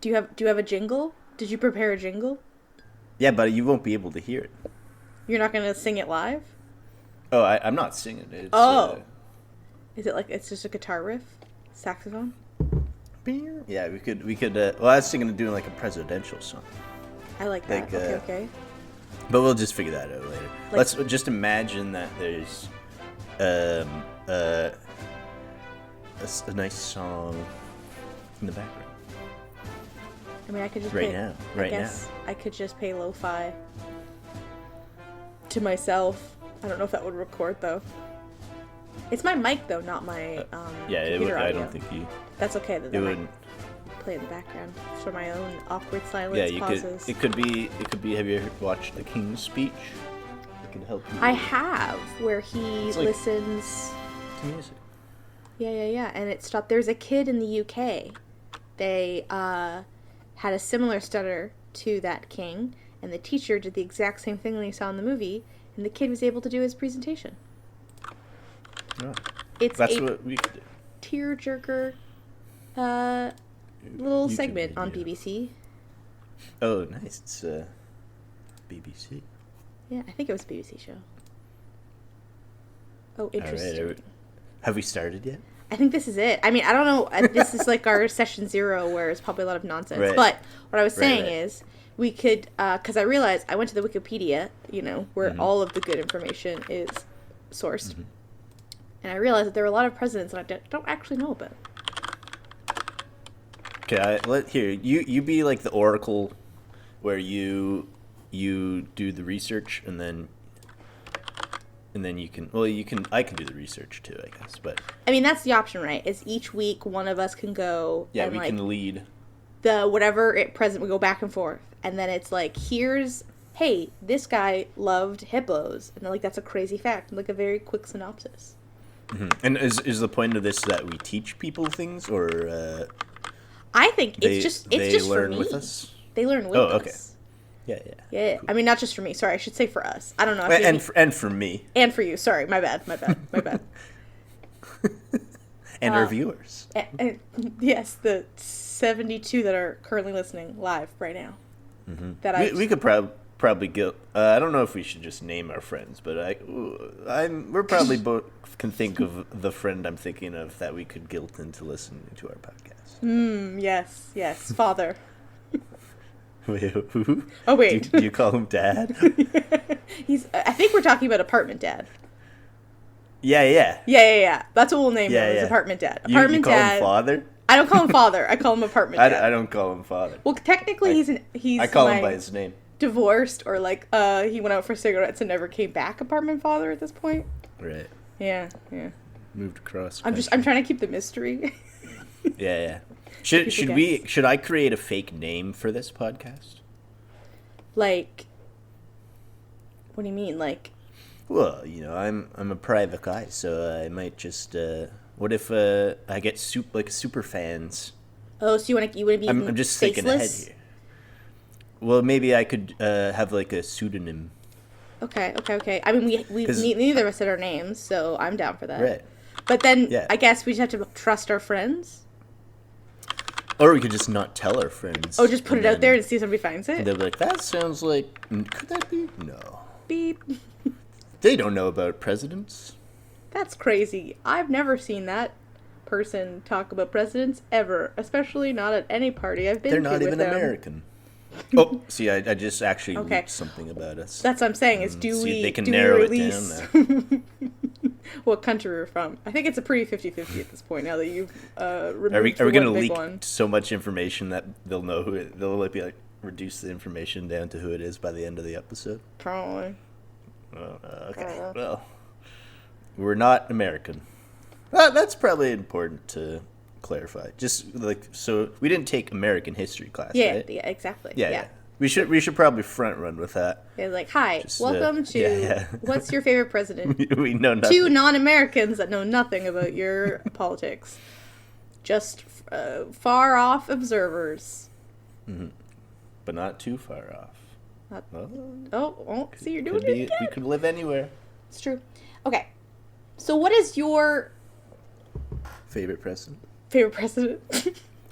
Do you have a jingle? Did you prepare a jingle? Yeah, but you won't be able to hear it. You're not gonna sing it live? Oh, I'm not singing it. It's, Oh. Is it like it's just a guitar riff? Saxophone? Yeah, we could. Well, I was thinking of doing like a presidential song. I like that. Like, Okay. But we'll just figure that out later. Like, Let's just imagine that there's a nice song in the background. I mean, I could just right pay, now. I guess I could just pay lo-fi to myself. I don't know if that would record though. It's my mic though, not my computer audio. I don't think you. That's okay. It wouldn't play in the background for my own awkward silence. Yeah, you pauses. could. It could be. Have you ever watched The King's Speech? It can help you. I have, where he like, listens to music. Yeah. And it stopped. There's a kid in the UK. They had a similar stutter to that king, and the teacher did the exact same thing that he saw in the movie, and the kid was able to do his presentation. Oh. That's what we could do. Tearjerker little segment on BBC. Oh, nice. It's BBC. Yeah, I think it was a BBC show. Oh, interesting. All right. Have we started yet? I think this is it. I mean, I don't know. This is like our session 0, where it's probably a lot of nonsense. Right. But what I was saying is, we could, because I realized I went to the Wikipedia, where all of the good information is sourced. Mm-hmm. And I realized that there were a lot of presidents that I don't actually know about. Okay, you be like the oracle, where you do the research and then you can I can do the research too, I guess. But I mean, that's the option, right? Is each week one of us can go. Yeah, and we can lead the whatever president. We go back and forth, and then it's like, hey, this guy loved hippos, and then like that's a crazy fact, and like a very quick synopsis. Mm-hmm. And is the point of this that we teach people things, or I think it's just learn for me. With us? They learn with us. Oh, okay. Yeah. Cool. I mean, not just for me. Sorry, I should say for us. I don't know. And for me. And for you. Sorry, my bad. And our viewers. And, yes, the 72 that are currently listening live right now. Mm-hmm. We could probably guilt. I don't know if we should just name our friends, but we're probably both can think of the friend I'm thinking of that we could guilt into listening to our podcast. Yes, father. Wait, who? Oh wait, do you call him Dad? I think we're talking about Apartment Dad. Yeah. That's what we'll name him. Is Apartment Dad. Apartment Dad. You call him Father? I don't call him Father. I call him Apartment Dad. I don't call him Father. Well, technically, he's. I call him by his name. Divorced, or like he went out for cigarettes and never came back. Apartment Father at this point. Right. Yeah. Moved across. I'm trying to keep the mystery. Yeah. Should I create a fake name for this podcast? Like, what do you mean? Like, well, I'm a private guy, so I might just. What if I get super fans? Oh, so you want to be? I'm just thinking ahead here. Well, maybe I could have like a pseudonym. Okay. I mean, neither of us said our names, so I'm down for that. Right. But then I guess we just have to trust our friends. Or we could just not tell our friends. Oh, just put it out there and see if somebody finds it? They'll be like, that sounds like... Could that be? No. Beep. They don't know about presidents. That's crazy. I've never seen that person talk about presidents ever, especially not at any party I've been to with them. They're not even American. Oh, see, I just actually leaked something about us. That's what I'm saying, is do we release it down there. what country we're from? I think it's a pretty 50-50 at this point, now that you've removed Are we going to leak one. so much information that they'll know who it... They'll be like, reduce the information down to who it is by the end of the episode? Probably. Okay, well... We're not American. That's probably important to clarify. Just like, so we didn't take American history class, right? Yeah, exactly. Yeah. We should probably front run with that. It's like, hi, welcome to what's your favorite president? We know nothing. 2 non-Americans that know nothing about your politics. Just far off observers. Mm-hmm. But not too far off. See, you're doing it again. We could live anywhere. It's true. Okay. So what is your favorite president? Favorite president?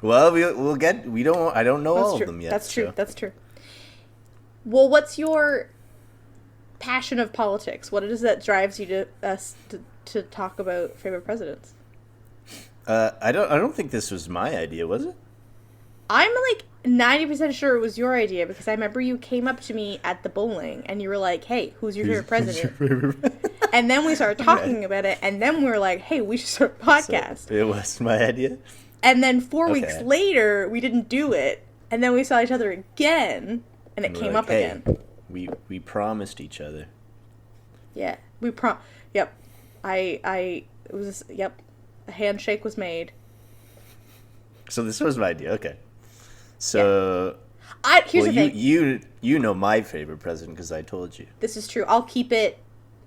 Well, we'll get. We don't. I don't know That's all true. of them yet. That's true. So. That's true. Well, what's your passion of politics? What is that drives you to us to talk about favorite presidents? I don't think this was my idea, was it? I'm like 90% sure it was your idea because I remember you came up to me at the bowling and you were like, "Hey, who's your favorite president?" And then we started talking about it, and then we were like, "Hey, we should start a podcast." So it was my idea. And then 4 weeks later, we didn't do it, and then we saw each other again, and it came up again. We promised each other. Yeah, Yep, it was. Yep, a handshake was made. So this was my idea. Okay. So. Yeah. Here's the thing. You know my favorite president because I told you. This is true. I'll keep it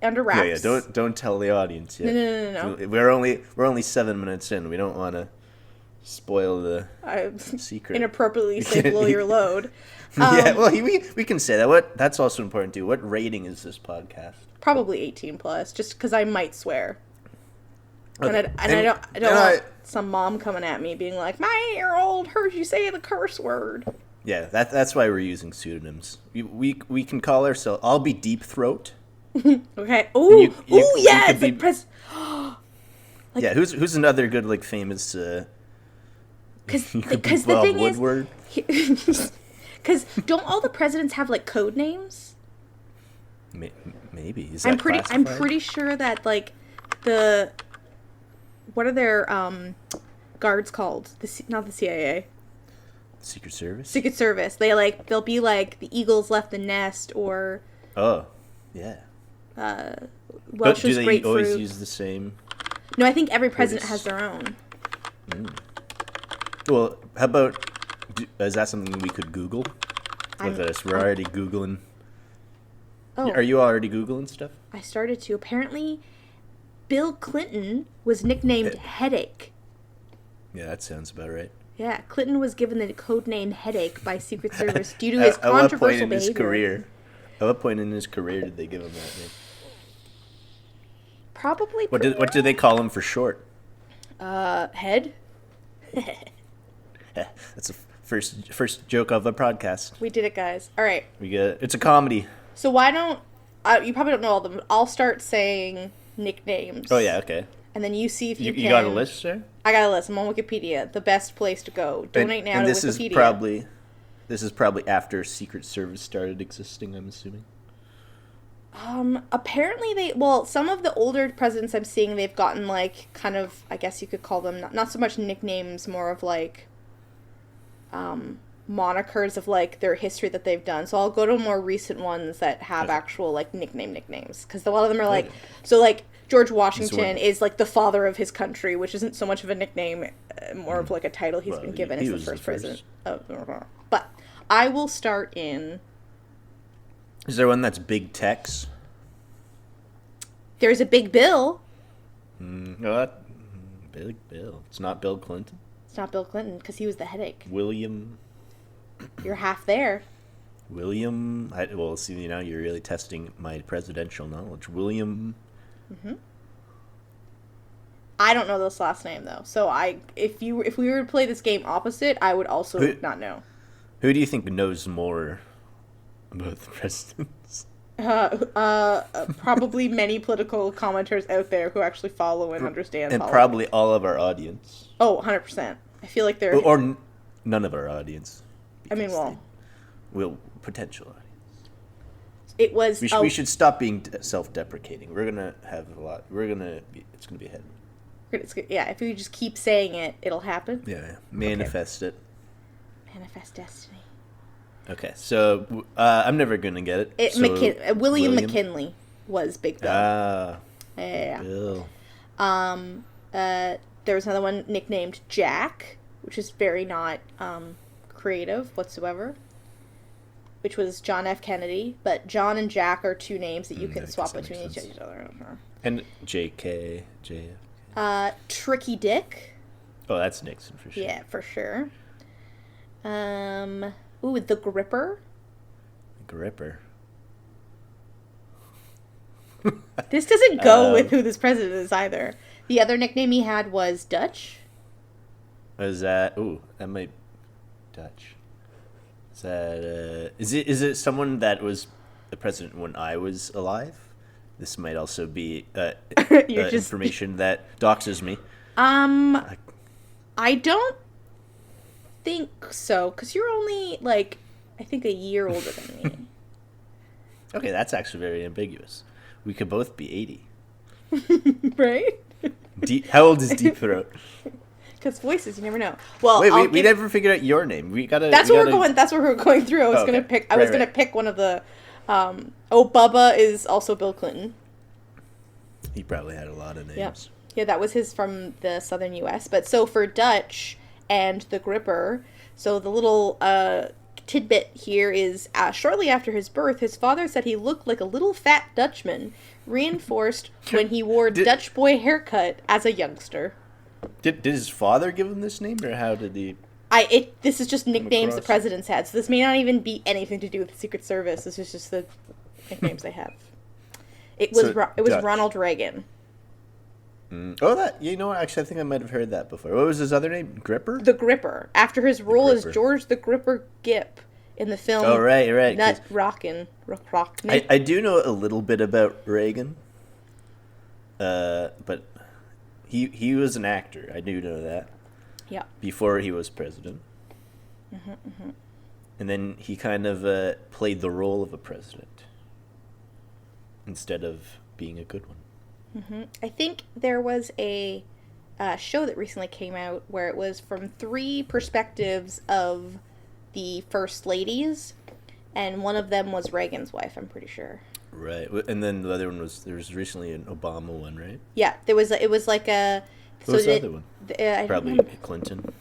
under wraps. Yeah. Don't tell the audience yet. No. We're only 7 minutes in. We don't want to spoil the secret. Inappropriately say below your load. Yeah. Well, we can say that. That's also important too. What rating is this podcast? Probably 18 plus, just because I might swear. Okay. And I don't want some mom coming at me being like, "My 8-year-old heard you say the curse word." Yeah, that's why we're using pseudonyms. We can call ourselves. I'll be Deep Throat. Okay. Ooh, yes. Like yeah. Who's another good like famous? Because the thing Woodward. is, because don't all the presidents have like code names? Maybe. Is that I'm pretty sure that like what are their guards called? Not the CIA. Secret Service. Secret Service. They'll be like the eagles left the nest or. Oh, yeah. Welsh's do they grapefruit. always use the same? No, I think every president has their own. Well, how about? Is that something we could Google? With us, we're already Googling. Oh. Are you already Googling stuff? I started to. Apparently, Bill Clinton was nicknamed Headache. Yeah, that sounds about right. Yeah, Clinton was given the code name Headache by Secret Service due to his controversial behavior. At what point in his career did they give him that name? Probably. What do they call him for short? Head. That's the first joke of the podcast. We did it, guys. All right. It's a comedy. So why don't you probably don't know all of them? I'll start saying nicknames. Oh yeah, okay. And then you see if you can. You got a list, sir? I got a list. I'm on Wikipedia. The best place to go. Donate now to Wikipedia. This is probably after Secret Service started existing, I'm assuming. Apparently some of the older presidents I'm seeing, they've gotten like kind of, I guess you could call them not so much nicknames, more of like monikers of like their history that they've done. So I'll go to more recent ones that have actual like nicknames, because a lot of them are like, so like George Washington is like the father of his country, which isn't so much of a nickname, more of like a title he's been given as the first president. But I will start in. Is there one that's Big Tex? There's a Big Bill. Big Bill. It's not Bill Clinton. It's not Bill Clinton because he was the headache. William. You're half there. William. Well, see, now you're really testing my presidential knowledge. William. Mm-hmm. I don't know this last name though, so if we were to play this game opposite, I would also not know. Who do you think knows more about the presidents? Probably many political commenters out there who actually follow and understand and politics. Probably all of our audience. Oh, 100%. I feel like they're... Or none of our audience. I mean, potential audience. It was... We should stop being self-deprecating. We're going to have a lot... It's going to be ahead. Yeah, if we just keep saying it, it'll happen. Yeah. Manifest it. Manifest destiny. Okay, so I'm never going to get it. William McKinley was Big Bill. Yeah. Bill. There was another one nicknamed Jack, which is very not creative whatsoever, which was John F. Kennedy. But John and Jack are two names that you can swap between each other. And J.K. Tricky Dick. Oh, that's Nixon for sure. Yeah, for sure. The Gripper. Gripper. This doesn't go with who this president is either. The other nickname he had was Dutch. Is that? Ooh, that might Dutch. Is that? Is it someone that was the president when I was alive? This might also be information that doxes me. I don't think so, because you're only, like, I think a year older than me. Okay, that's actually very ambiguous. We could both be 80. Right? How old is Deep Throat? Because voices, you never know. Well, wait, we never figured out your name. That's what we're going through. I was gonna pick. I was gonna pick one of the. Bubba is also Bill Clinton. He probably had a lot of names. Yeah, that was his from the southern U.S. But so for Dutch and the Gripper, so the little tidbit here is shortly after his birth, his father said he looked like a little fat Dutchman, reinforced when he wore Dutch boy haircut as a youngster. Did his father give him this name, or how did he? This is just nicknames the presidents had, so this may not even be anything to do with the Secret Service. This is just the nicknames they have. It was Dutch. Ronald Reagan. Oh, actually, I think I might have heard that before. What was his other name? Gripper? The Gripper. After his role as George the Gripper Gipp in the film. Oh, right. Nut Rockin'. I do know a little bit about Reagan, but he was an actor. I do know that. Yeah. Before he was president. Mm-hmm. And then he kind of played the role of a president instead of being a good one. Mm-hmm. I think there was a show that recently came out where it was from 3 perspectives of the first ladies, and one of them was Reagan's wife, I'm pretty sure. Right. And then the other one there was recently an Obama one, right? Yeah, it was like a... What was the other one? Probably Clinton.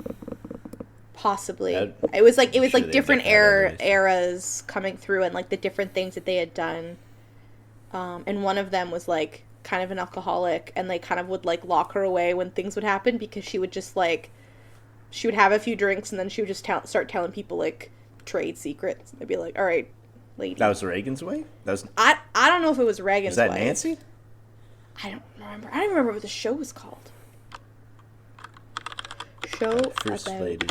Possibly. It was like different eras coming through, and like the different things that they had done. And one of them was like kind of an alcoholic, and they kind of would like lock her away when things would happen, because she would just like, she would have a few drinks and then she would just start telling people like trade secrets. They'd be like, all right, lady. That was Reagan's way? I don't know if it was Reagan's way. Was that Nancy? I don't remember. I don't remember what the show was called. First Lady.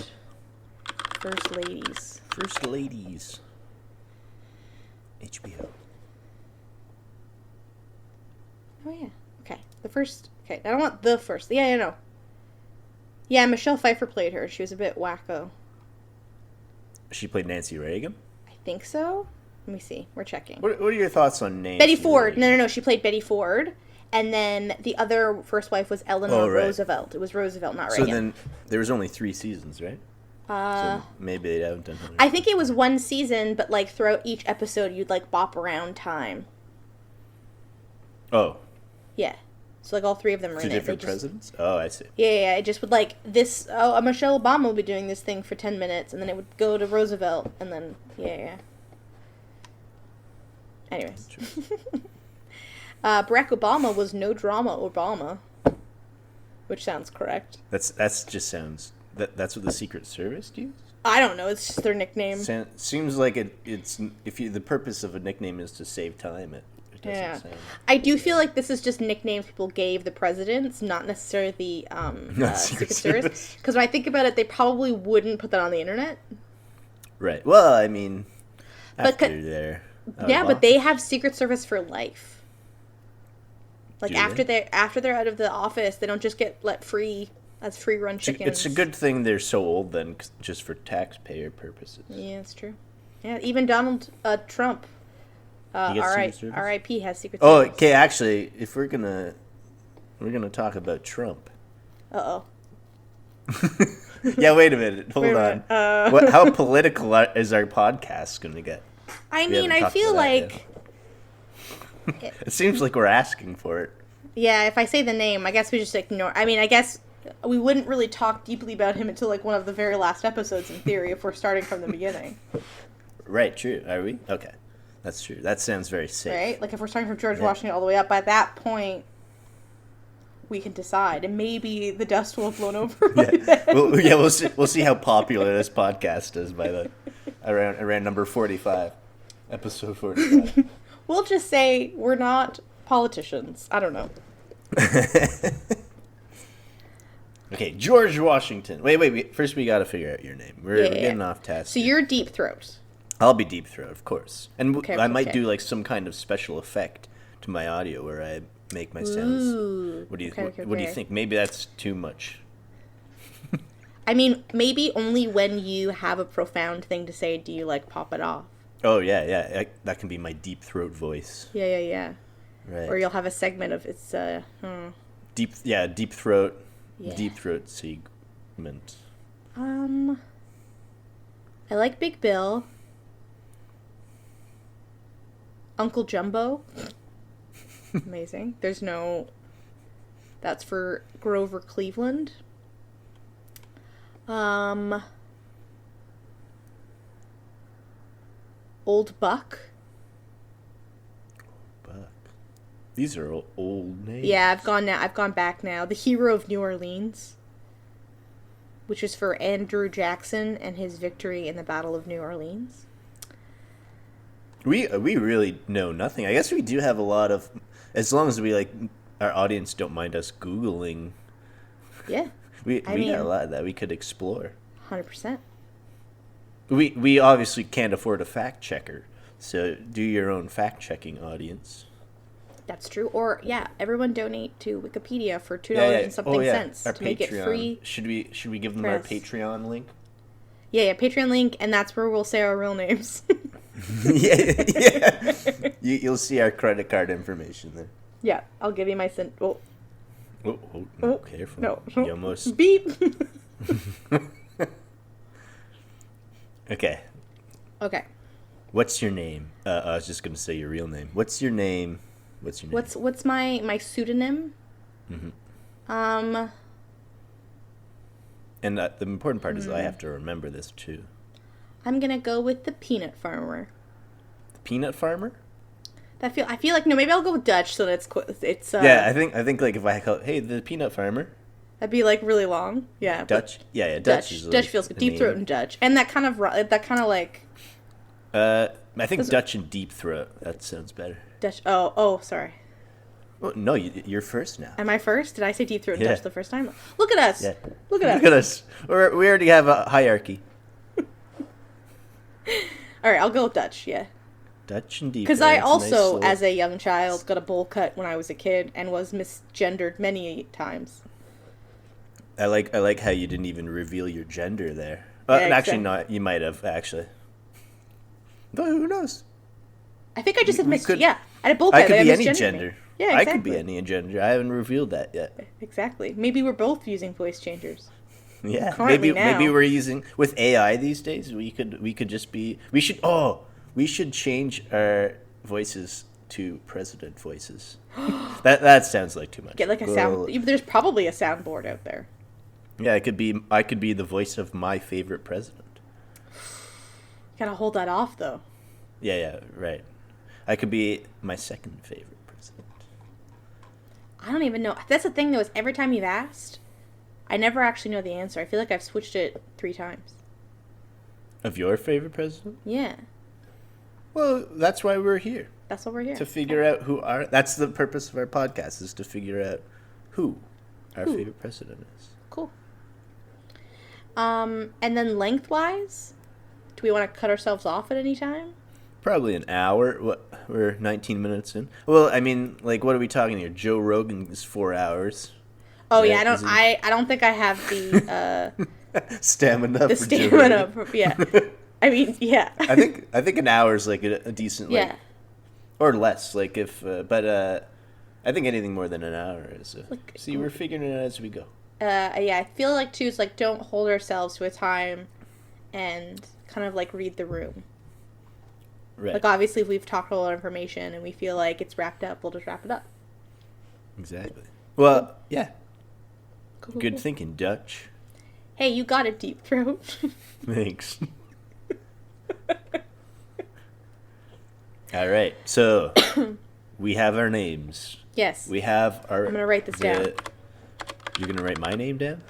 First Ladies. First Ladies. HBO. Oh, yeah. Okay. The first... Okay, I don't want the first... Yeah, I know. Yeah, Michelle Pfeiffer played her. She was a bit wacko. She played Nancy Reagan? I think so. Let me see. We're checking. What are your thoughts on Nancy Betty Ford. Reagan? No. She played Betty Ford. And then the other first wife was Eleanor Roosevelt. It was Roosevelt, not Reagan. So then there was only 3 seasons, right? So maybe they haven't done it. I think it was 1 season, but like throughout each episode, you'd like bop around time. Oh. Yeah. So like all 3 of them were in it. 2 different presidents? Oh, I see. Yeah. It just would like this. Oh, Michelle Obama will be doing this thing for 10 minutes, and then it would go to Roosevelt, and then yeah. Anyways. Barack Obama was no drama Obama, which sounds correct. That's just sounds. That's what the Secret Service used? I don't know. It's just their nickname. Seems like it's the purpose of a nickname is to save time. It doesn't sound. I do feel like this is just nicknames people gave the presidents, not necessarily the Secret Service. Because when I think about it, they probably wouldn't put that on the internet. Right. Well, I mean, after they're but they have Secret Service for life. Like after they're out of the office, they don't just get let free as free run chickens. It's a good thing they're so old then, just for taxpayer purposes. Yeah, it's true. Yeah, even Donald Trump, R.I.P. has Secret Service. Oh, okay. Actually, if we're gonna talk about Trump. Uh-oh. Yeah, wait a minute. Hold on. How political is our podcast gonna get? I mean, I feel like. It seems like we're asking for it. Yeah, if I say the name, I guess we just ignore. I mean, I guess we wouldn't really talk deeply about him until like one of the very last episodes, in theory, if we're starting from the beginning. Right, true. Are we? Okay. That's true. That sounds very safe. Right? Like if we're starting from George Washington all the way up, by that point, we can decide. And maybe the dust will have blown over by then. We'll see how popular this podcast is by the around number 45. Episode 45. We'll just say we're not politicians. I don't know. Okay, George Washington. Wait. First, we got to figure out your name. We're getting off task. So you're Deep Throat. I'll be Deep Throat, of course. And I might okay. do like some kind of special effect to my audio where I make my sounds. Ooh. What do you think? Maybe that's too much. I mean, maybe only when you have a profound thing to say do you like pop it off. Oh yeah. That can be my Deep Throat voice. Yeah. Right. Or you'll have a segment of Deep Throat. Yeah. Deep Throat segment. I like Big Bill. Uncle Jumbo. Amazing. That's for Grover Cleveland. Old Buck. These are old names. Yeah, I've gone back now. The Hero of New Orleans, which is for Andrew Jackson and his victory in the Battle of New Orleans. We really know nothing. I guess we do have a lot of, as long as our audience don't mind us Googling. Yeah. we got a lot that we could explore. 100%. We obviously can't afford a fact checker, so do your own fact checking, audience. That's true. Or everyone donate to Wikipedia for $2 and something cents our to Patreon. make it free. Should we give them our Patreon link? Yeah, Patreon link, and that's where we'll say our real names. yeah. You'll see our credit card information there. Yeah, I'll give you my Oh, careful. No. You almost... Beep. Okay. What's your name? I was just going to say your real name. What's your name? What's my pseudonym? Mm-hmm. And the important part is I have to remember this too. I'm gonna go with the Peanut Farmer. The Peanut Farmer? I feel like no. Maybe I'll go with Dutch so that it's. Yeah, I think like if I call hey the Peanut Farmer. That'd be like really long. Yeah. Dutch. Yeah. Dutch feels good. Deep Throat and Dutch, and that kind of like. I think Dutch and Deep Throat. That sounds better. Dutch. Oh, sorry. Well, no, you're first now. Am I first? Did I say Deep Throat and Dutch the first time? Look at us. Yeah. Look at us. We already have a hierarchy. All right, I'll go with Dutch. Yeah. Dutch and Deep. Because I also, as a young child, got a bowl cut when I was a kid and was misgendered many times. I like how you didn't even reveal your gender there. Actually, not. You might have actually. But who knows? I think I just said mixed. Yeah, I had a bowl cut. I could be any gender. Yeah, exactly. I could be any gender. I haven't revealed that yet. Exactly. Maybe we're both using voice changers. Yeah. Maybe we're using with AI these days. We could just be. We should change our voices to president voices. That sounds like too much. Get like a sound. There's probably a soundboard out there. Yeah, I could be the voice of my favorite president. Gotta hold that off though. Yeah, right. I could be my second favorite president. I don't even know. That's the thing though, is every time you've asked, I never actually know the answer. I feel like I've switched it 3 times. Of your favorite president? Yeah. Well, that's why we're here. That's why we're here. To figure out that's the purpose of our podcast, is to figure out who our favorite president is. Cool. And then lengthwise, do we want to cut ourselves off at any time? Probably an hour. We're 19 minutes in. Well, I mean, like, what are we talking here? Joe Rogan is 4 hours. Oh right? Yeah, I don't think I have the stamina. Yeah. I mean, yeah. I think an hour is like a decent, like, or less. Like but I think anything more than an hour is. See, we're figuring it out as we go. Yeah, I feel like too is like don't hold ourselves to a time, and kind of like read the room. Right. Like obviously, if we've talked a lot of information and we feel like it's wrapped up, we'll just wrap it up. Exactly. Well, yeah. Cool. Good thinking, Dutch. Hey, you got it, Deep Throat. Thanks. All right, so we have our names. Yes. We have our. I'm gonna write this down. You're gonna write my name down?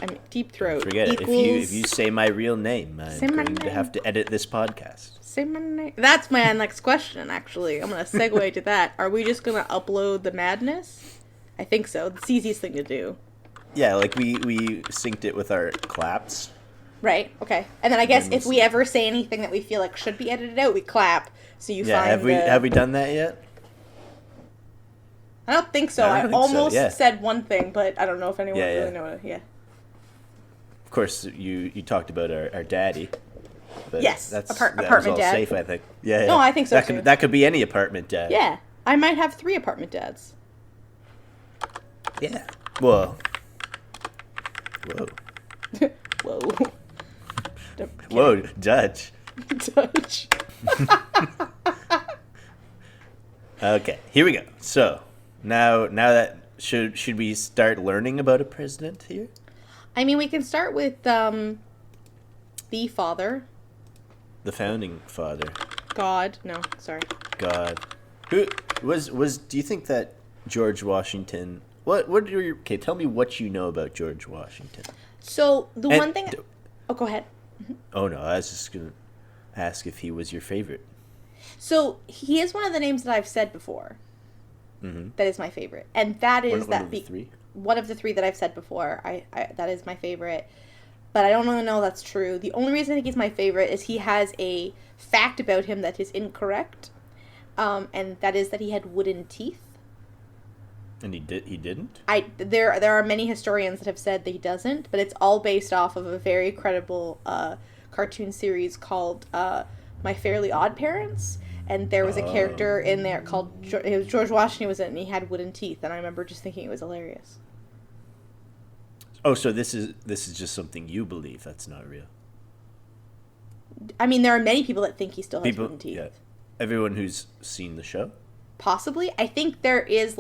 I'm Deep Throat. Forget it. If you say my real name, I'm going to have to edit this podcast. Say my name. That's my next question. Actually, I'm gonna segue to that. Are we just gonna upload the madness? I think so. It's the easiest thing to do. Yeah, like we synced it with our claps. Right. Okay. And then I guess if we ever say anything that we feel like should be edited out, we clap. So you find. Have we done that yet? I don't think so. I almost said one thing, but I don't know if anyone really knows it. Yeah. Of course, you talked about our daddy. But yes, apartment that was all dad. Safe, I think. Yeah. No, I think so too. That could be any apartment dad. Yeah, I might have 3 apartment dads. Yeah. Whoa. Whoa. Whoa, Dutch. Dutch. Okay, here we go. So, now that should we start learning about a president here? I mean, we can start with the father. The founding father. God. No, sorry. God. Who was do you think that George Washington What are your... Okay, tell me what you know about George Washington. So, one thing... Oh, go ahead. Oh, no, I was just going to ask if he was your favorite. So, he is one of the names that I've said before. Mm-hmm. That is my favorite. And that is one of the 3? One of the 3 that I've said before. I that is my favorite. But I don't really know that's true. The only reason I think he's my favorite is he has a fact about him that is incorrect. And that is that he had wooden teeth. And he didn't? There are many historians that have said that he doesn't, but it's all based off of a very credible cartoon series called My Fairly Odd Parents, and there was a character in there called George Washington was in it, and he had wooden teeth, and I remember just thinking it was hilarious. Oh, so this is just something you believe that's not real. I mean, there are many people that think he still has wooden teeth. Yeah. Everyone who's seen the show? Possibly. I think there is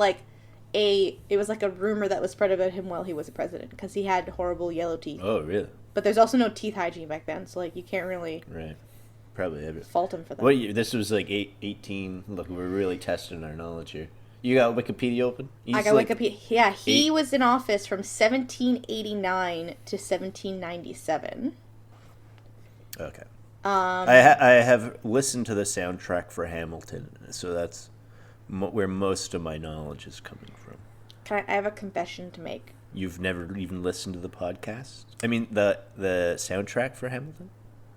it was like a rumor that was spread about him while he was a president because he had horrible yellow teeth. Oh, really? But there's also no teeth hygiene back then, so you can't really probably fault him for that. What year? This was 18. Look, we're really testing our knowledge here. You got Wikipedia open? I got Wikipedia. Yeah, he was in office from 1789 to 1797. Okay. I have listened to the soundtrack for Hamilton, so that's where most of my knowledge is coming from. I have a confession to make. You've never even listened to the podcast? I mean, the soundtrack for Hamilton?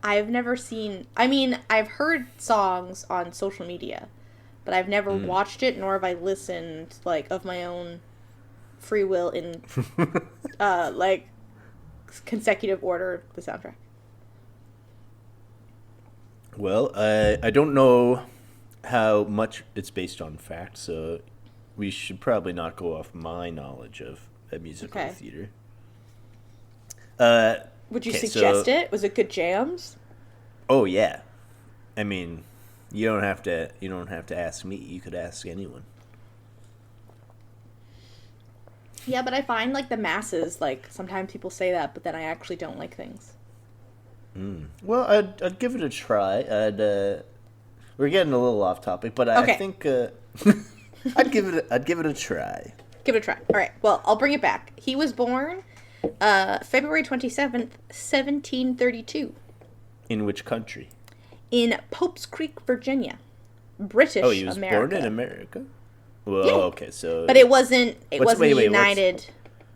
I've never seen... I mean, I've heard songs on social media, but I've never watched it, nor have I listened, of my own free will in, consecutive order, the soundtrack. Well, I don't know how much it's based on fact, so we should probably not go off my knowledge of a musical theater. Would you suggest it? Was it good jams? Oh yeah. I mean, you don't have to ask me. You could ask anyone. Yeah, but I find the masses sometimes people say that, but then I actually don't like things. Well, I'd give it a try. We're getting a little off topic, but I think I'd give it a try. Give it a try. All right. Well, I'll bring it back. He was born February 27th, 1732. In which country? In Pope's Creek, Virginia. British America. Oh, he was born in America? Well, yeah. Okay, so... But it wasn't a United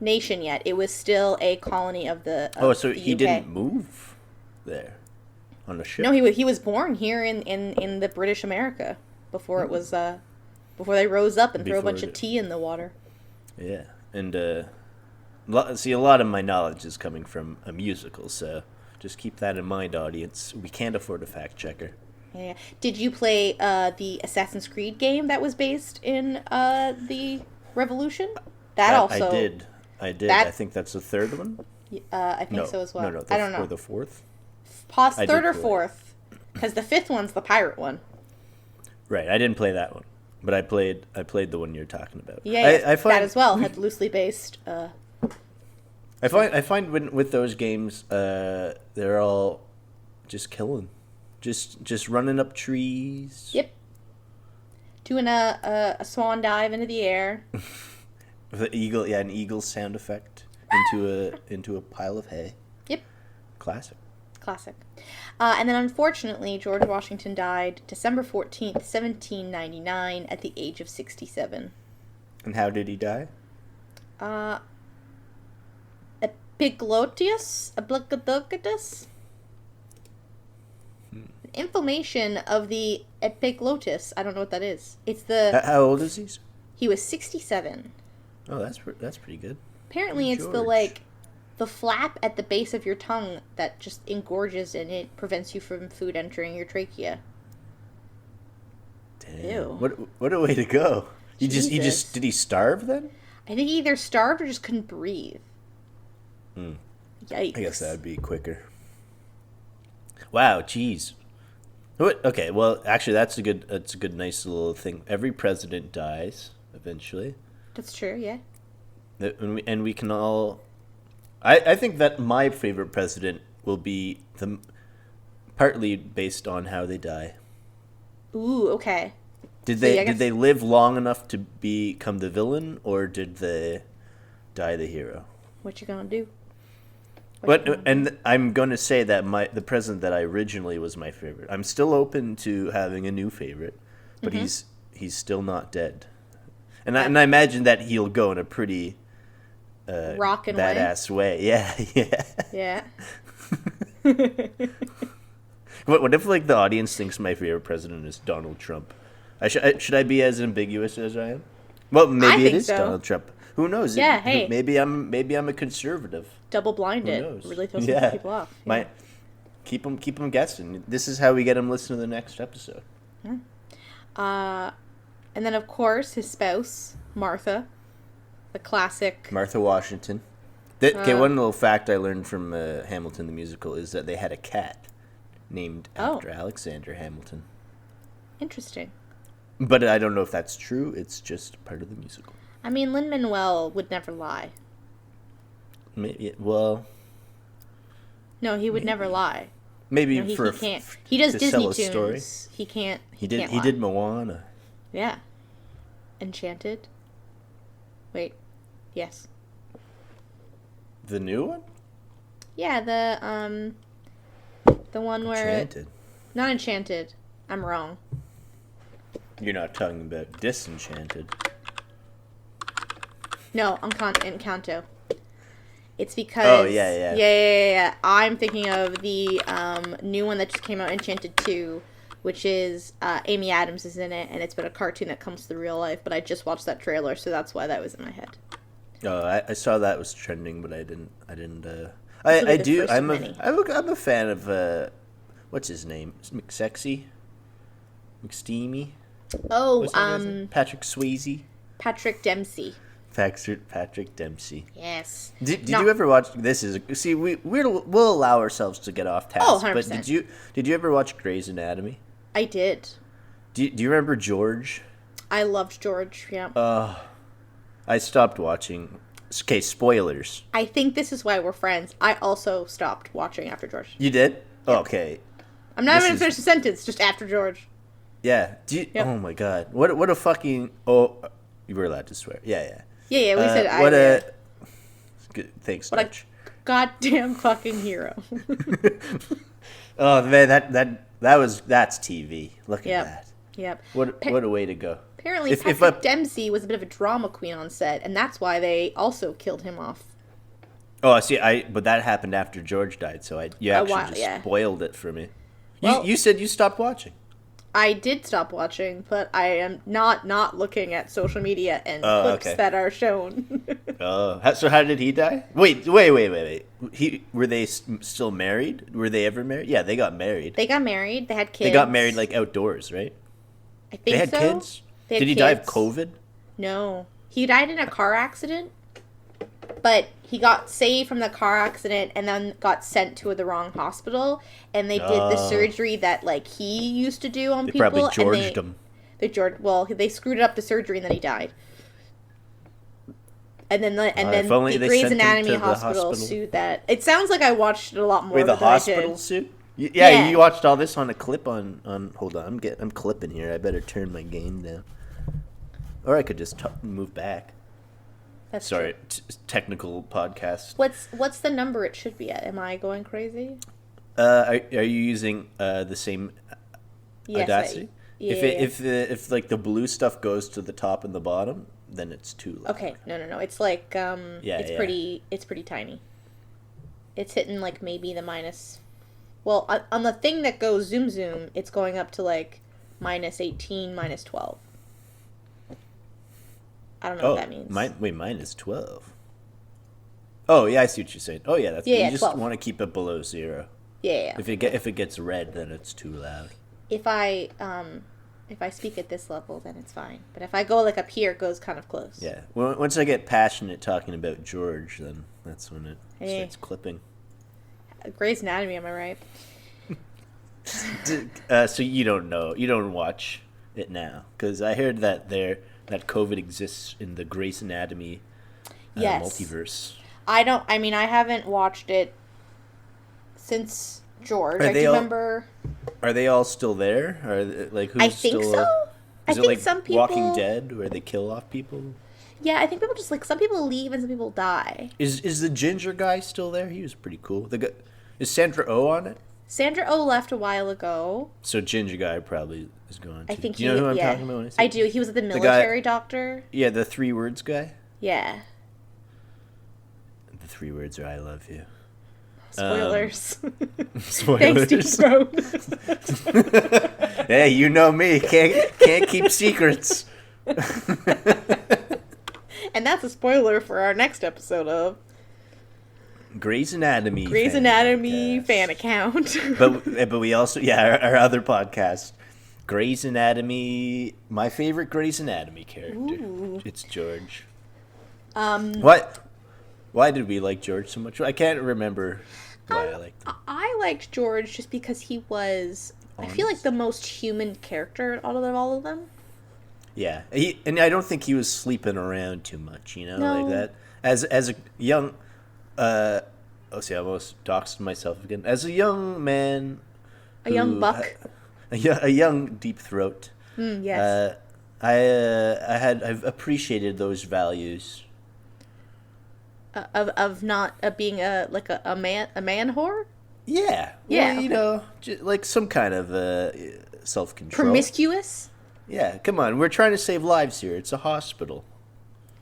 Nation yet. It was still a colony of the so he UK. Didn't move there on a ship? No, he was born here in the British America before it was... before they rose up and threw a bunch of tea in the water. Yeah, and see, a lot of my knowledge is coming from a musical, so just keep that in mind, audience. We can't afford a fact checker. Yeah. Did you play the Assassin's Creed game that was based in the Revolution? I did. I think that's the 3rd one. I think so as well. No, I don't know. Or the 4th. Third or 4th, because the 5th one's the pirate one. Right, I didn't play that one. But I played the one you're talking about. Yeah, I find that as well had loosely based. I find with those games, they're all just killing, just running up trees. Yep. Doing a swan dive into the air. With an eagle sound effect into a pile of hay. Yep. Classic. And then unfortunately, George Washington died December 14th, 1799 at the age of 67. And how did he die? Uh, Epiglottis? Inflammation of the epiglottis. I don't know what that is. It's the... How old is he? He was 67. Oh, that's pretty good. Apparently it's the flap at the base of your tongue that just engorges and it prevents you from food entering your trachea. Damn. Ew. What a way to go. He just did he starve then? I think he either starved or just couldn't breathe. Yikes. I guess that would be quicker. Wow, jeez. Okay, well, actually, that's a good, nice little thing. Every president dies eventually. That's true, yeah. And we can all. I think that my favorite president will be partly based on how they die. Ooh, okay. Did they live long enough to become the villain, or did they die the hero? What you gonna do? I'm going to say that the president that I originally was my favorite. I'm still open to having a new favorite, but he's still not dead. And I imagine that he'll go in a pretty rockin' badass way. Yeah, yeah. Yeah. What if the audience thinks my favorite president is Donald Trump? Should I be as ambiguous as I am? Well, maybe it is Donald Trump. Who knows? Yeah, hey. Maybe I'm a conservative. Double blinded. Who knows? Really throws some people off. Yeah. Keep them guessing. This is how we get them listening to the next episode. Yeah. And then of course his spouse Martha, the classic Martha Washington. One little fact I learned from Hamilton the musical is that they had a cat named after Alexander Hamilton. Interesting. But I don't know if that's true. It's just part of the musical. I mean, Lin-Manuel would never lie. Maybe, well... No, he would never lie. Maybe he can't. He does Disney tunes. Story. He can't. He did Moana. Yeah. Enchanted. Wait. Yes. The new one? Yeah, the one where Enchanted. Not Enchanted. I'm wrong. You're not talking about Disenchanted. No, Encanto. It's because... Yeah. I'm thinking of the new one that just came out, Enchanted 2, which is Amy Adams is in it, and it's been a cartoon that comes to real life, but I just watched that trailer, so that's why that was in my head. Oh, I saw that was trending, but I didn't. I do. I'm a fan of what's his name? McSexy, McSteamy. Oh, Patrick Swayze. Patrick Dempsey. Patrick Dempsey. Yes. Did you ever watch? We'll allow ourselves to get off task. Oh, 100%. But did you ever watch Greys Anatomy? I did. Do you remember George? I loved George. Yeah. I stopped watching. Okay, spoilers. I think this is why we're friends. I also stopped watching after George. You did? Yep. Okay. I'm not even finished the sentence. Just after George. Yeah. Yep. Oh my God. What a fucking. Oh, you were allowed to swear. Yeah. Yeah. We said. Good. Thanks. What George. A goddamn fucking hero. Oh man, that's TV. Look at that. Yep. What a way to go. Apparently, Patrick Dempsey was a bit of a drama queen on set, and that's why they also killed him off. Oh, I see. But that happened after George died, so you actually just spoiled it for me. Well, you said you stopped watching. I did stop watching, but I am not looking at social media and clips that are shown. So how did he die? Wait. Were they still married? Were they ever married? Yeah, they got married. They got married. They had kids. They got married outdoors, right? I think so. They had kids? Did he die of COVID? No. He died in a car accident, but he got saved from the car accident and then got sent to the wrong hospital, and they did the surgery that he used to do on people. Probably Georged him. They screwed up the surgery and then he died. And then the Greys Anatomy Hospital sued that. It sounds like I watched it a lot more than I did. The hospital suit? Yeah, you watched all this on a clip on hold on, I'm clipping here. I better turn my gain down. Or I could just move back. That's Sorry, technical podcast. What's the number it should be at? Am I going crazy? Are you using the same Audacity? If the blue stuff goes to the top and the bottom, then it's too loud. Okay, no. It's like it's pretty tiny. It's hitting like maybe the minus. Well, on the thing that goes zoom zoom, it's going up to like minus 18, minus 12. I don't know what that means. Minus 12. Oh yeah, I see what you're saying. Oh yeah, that's you just 12. want to keep it below 0. Yeah. If it gets red, then it's too loud. If I speak at this level, then it's fine. But if I go like up here, it goes kind of close. Yeah. Well, once I get passionate talking about George, then that's when it starts clipping. Grey's Anatomy, am I right? So you don't watch it now, because I heard that that COVID exists in the Greys Anatomy multiverse. I haven't watched it since George. I do remember. Are they all still there? Who's I think still? so. Is it like some people, Walking Dead, where they kill off people? Yeah, I think people just some people leave and some people die. Is the ginger guy still there? He was pretty cool. Is Sandra Oh on it? Sandra Oh left a while ago. So ginger guy probably is gone too. I think do you know who I'm talking about when I say I do. He was the military doctor. Yeah, the 3 words guy. Yeah. The 3 words are "I love you." Spoilers. Spoilers. Thanks, Bro. Hey, you know me. Can't keep secrets. And that's a spoiler for our next episode of Grey's Anatomy. Grey's Anatomy fan account. but we also our other podcast, Grey's Anatomy. My favorite Grey's Anatomy character. Ooh. It's George. What? Why did we like George so much? I can't remember why I liked him. I liked George just because he was, honest? I feel like, the most human character out of all of them. Yeah, and I don't think he was sleeping around too much, No. like that. As a young, I almost doxed myself again. As a young man, A young buck. a young deep throat. Yes. I've appreciated those values. Of not being a man whore? Yeah. Yeah. Well, like some kind of self-control. Promiscuous? Yeah, come on. We're trying to save lives here. It's a hospital.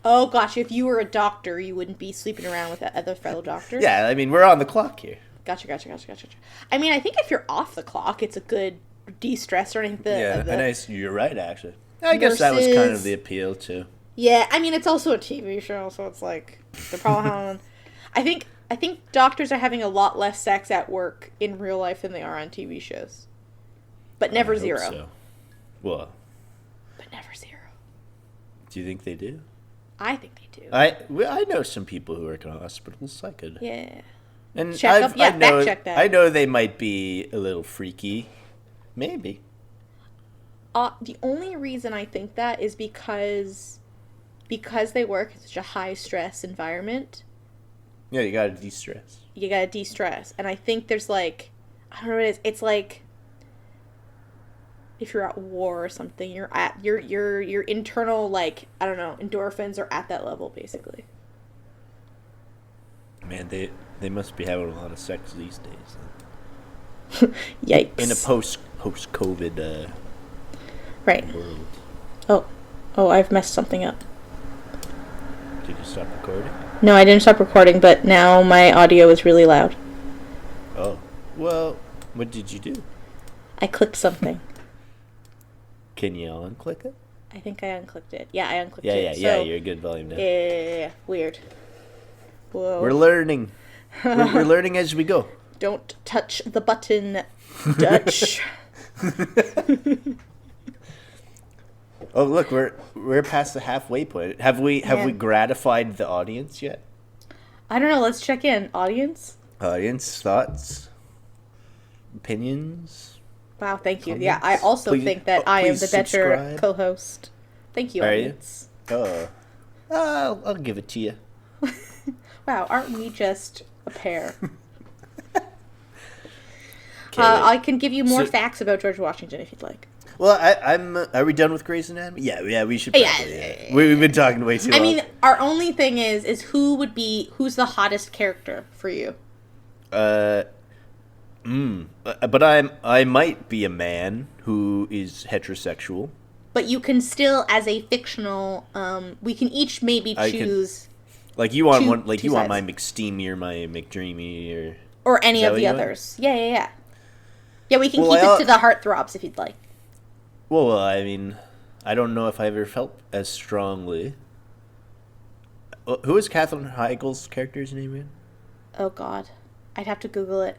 Oh, gosh. If you were a doctor, you wouldn't be sleeping around with other fellow doctors? Yeah, I mean, we're on the clock here. Gotcha. I mean, I think if you're off the clock, it's a good de-stress or anything. You're right, actually. I guess that was kind of the appeal, too. Yeah, I mean, it's also a TV show, so it's like they're probably having. I think doctors are having a lot less sex at work in real life than they are on TV shows, but never I hope zero. So. Well, but never zero. Do you think they do? I think they do. I know some people who work in hospitals. I could. Yeah. And fact check that. I know they might be a little freaky. Maybe. The only reason I think that is because they work in such a high stress environment. Yeah, you gotta de-stress. You gotta de-stress, and I think there's like, I don't know what it is. It's like if you're at war or something, you're at your internal, like, I don't know, endorphins are at that level basically. Man, they must be having a lot of sex these days. Yikes! In a post-COVID right world. Oh, I've messed something up. Did you stop recording? No, I didn't stop recording, but now my audio is really loud. Oh, well, what did you do? I clicked something. Can you unclick it? I think I unclicked it. Yeah, I unclicked Yeah, it. So, you're a good volume now. Yeah. Weird. Whoa. We're learning. we're learning as we go. Don't touch the button, Dutch. Oh, look, we're past the halfway point. Have we gratified the audience yet? I don't know. Let's check in. Audience? Audience, thoughts, opinions? Wow, thank you. Comments? Yeah, I also think that I am the better subscribe. co-host. Thank you, audience. Oh, I'll give it to you. Wow, aren't we just a pair? I can give you more facts about George Washington if you'd like. Well, I'm. Are we done with Grey's Anatomy? Yeah, we should. Probably, yeah. We've been talking way too long. I mean, our only thing is who's the hottest character for you? But I might be a man who is heterosexual. but you can still, as a fictional, we can each maybe choose. Like you want one, you want my McSteamy or my McDreamy or any of the others. Yeah. Yeah, we can keep it to the heartthrobs if you'd like. Well, I mean, I don't know if I ever felt as strongly. Who is Katherine Heigl's character's name again? Oh God, I'd have to Google it.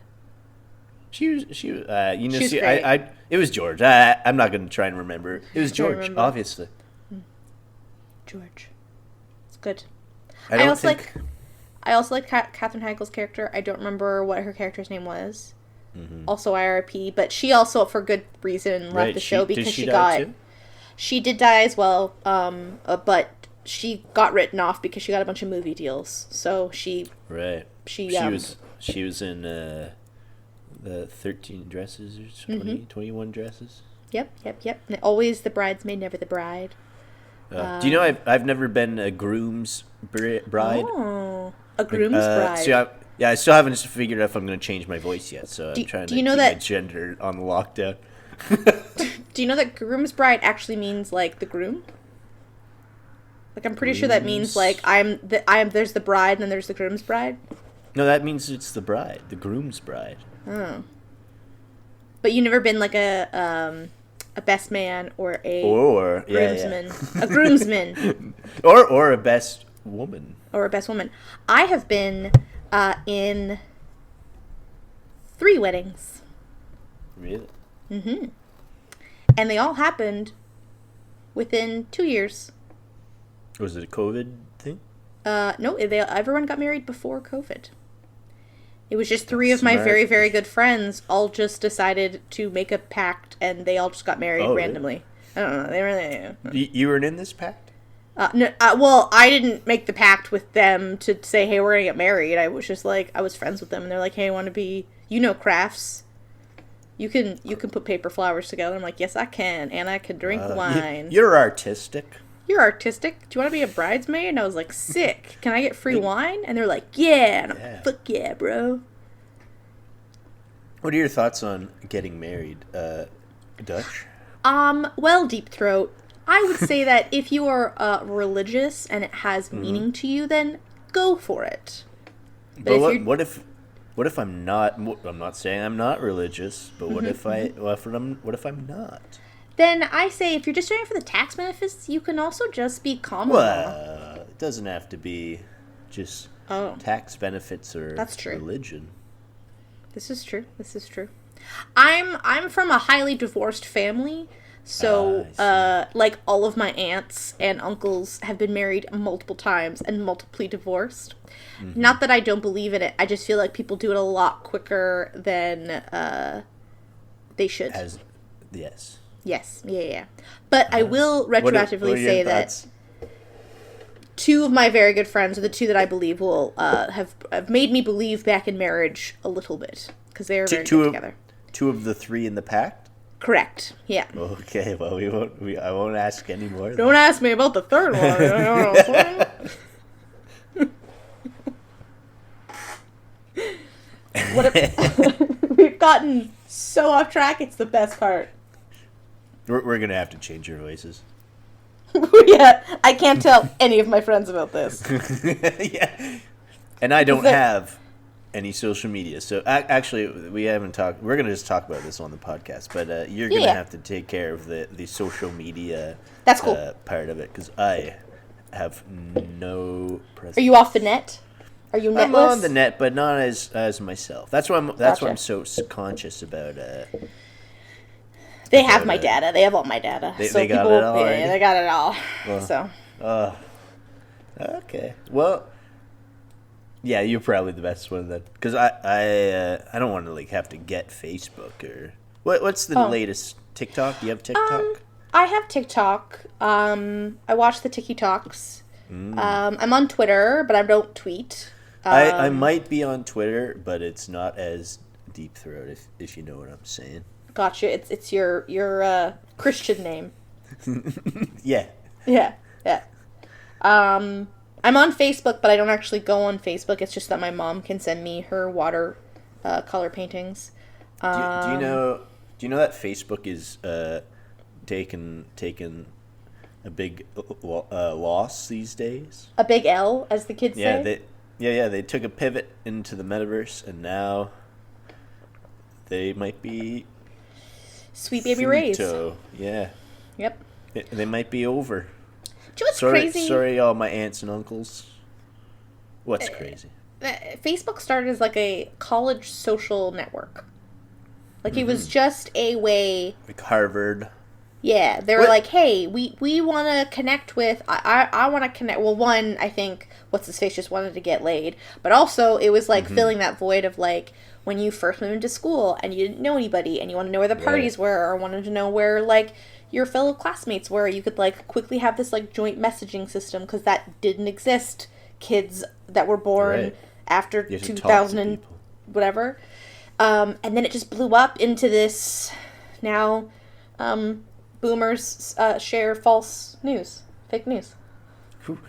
She was great. It was George. I'm not going to try and remember. It was George, obviously. George, it's good. I also like Katherine Heigl's character. I don't remember what her character's name was. Mm-hmm. Also IRP, but she also, for good reason, left the show because she got. Too? She did die as well, but she got written off because she got a bunch of movie deals. So she. Right. She was in the 13 Dresses or 21 Dresses. Yep. And always the bridesmaid, never the bride. Do you know I've never been a groom's bride? Oh, a groom's bride. So I still haven't figured out if I'm going to change my voice yet. So I'm trying to keep my gender on the lockdown. Do you know that groom's bride actually means like the groom? Like I'm pretty sure that means like there's the bride and then there's the groom's bride. No, that means it's the bride, the groom's bride. Oh. But you never been like a best man or a groomsman. Yeah. A groomsman. or a best woman. Or a best woman. I have been in 3 weddings. Really? Mm-hmm. And they all happened within 2 years. Was it a COVID thing? No, everyone got married before COVID. It was just 3 of my very, very good friends all just decided to make a pact, and they all just got married randomly. Really? I don't know. They really. You weren't in this pact? No. Well, I didn't make the pact with them to say, "Hey, we're gonna get married." I was just like, I was friends with them, and they're like, "Hey, I want to be, crafts. You can put paper flowers together." I'm like, "Yes, I can, and I can drink wine." You're artistic. You're artistic. Do you want to be a bridesmaid? And I was like, sick. Can I get free wine? And they're like, yeah. And I'm like, fuck yeah, bro. What are your thoughts on getting married, Dutch? Well, Deep Throat, I would say that if you are religious and it has meaning to you, then go for it. But what if I'm not? I'm not saying I'm not religious, but what if I'm not? Then I say if you're just doing it for the tax benefits, you can also just be common law. Well, it doesn't have to be just tax benefits or That's true. Religion. This is true. I'm from a highly divorced family, so like all of my aunts and uncles have been married multiple times and multiply divorced. Mm-hmm. Not that I don't believe in it. I just feel like people do it a lot quicker than they should. Yes. Yes. Yeah. But I will retroactively say that 2 of my very good friends are the 2 that I believe will have made me believe back in marriage a little bit because they are very good together. 2 of the 3 in the pact? Correct. Yeah. Okay. Well, I won't ask any more. Don't ask me about the 3rd one. You know what I'm saying? We've gotten so off track. It's the best part. We're gonna have to change your voices. Yeah, I can't tell any of my friends about this. Yeah, and I don't have any social media, so actually we haven't talked. We're gonna just talk about this on the podcast, but you're gonna have to take care of the social media. That's cool. Part of it because I have no presence. Are you off the net? Are you netless? I'm on the net, but not as myself. That's why I'm so conscious about. They have my data. They have all my data. They got it all. Yeah, they got it all. Well, so. Okay. Well. Yeah, you're probably the best one then, because I don't want to have to get Facebook or what's the latest TikTok? Do you have TikTok? I have TikTok. I watch the TikToks. I'm on Twitter, but I don't tweet. I might be on Twitter, but it's not as Deep Throat if you know what I'm saying. Gotcha. It's your Christian name. Yeah. Yeah. I'm on Facebook, but I don't actually go on Facebook. It's just that my mom can send me her water color paintings. Do you know that Facebook is taken a big loss these days. A big L, as the kids say. They took a pivot into the metaverse, and now they might be sweet baby rays. Yeah. Yep. They might be over. Do you know what's crazy? Sorry, all my aunts and uncles. What's crazy? Facebook started as like a college social network. Like it was just a way. Like Harvard. Yeah, they were like, hey, we want to connect with. I want to connect. Well, one, I think what's his face just wanted to get laid, but also it was like filling that void of like when you first moved into school and you didn't know anybody and you wanted to know where the parties were or wanted to know where like your fellow classmates were. You could like quickly have this like joint messaging system because that didn't exist. Kids that were born after 2000 and whatever, and then it just blew up into this now. Boomers share false news, fake news.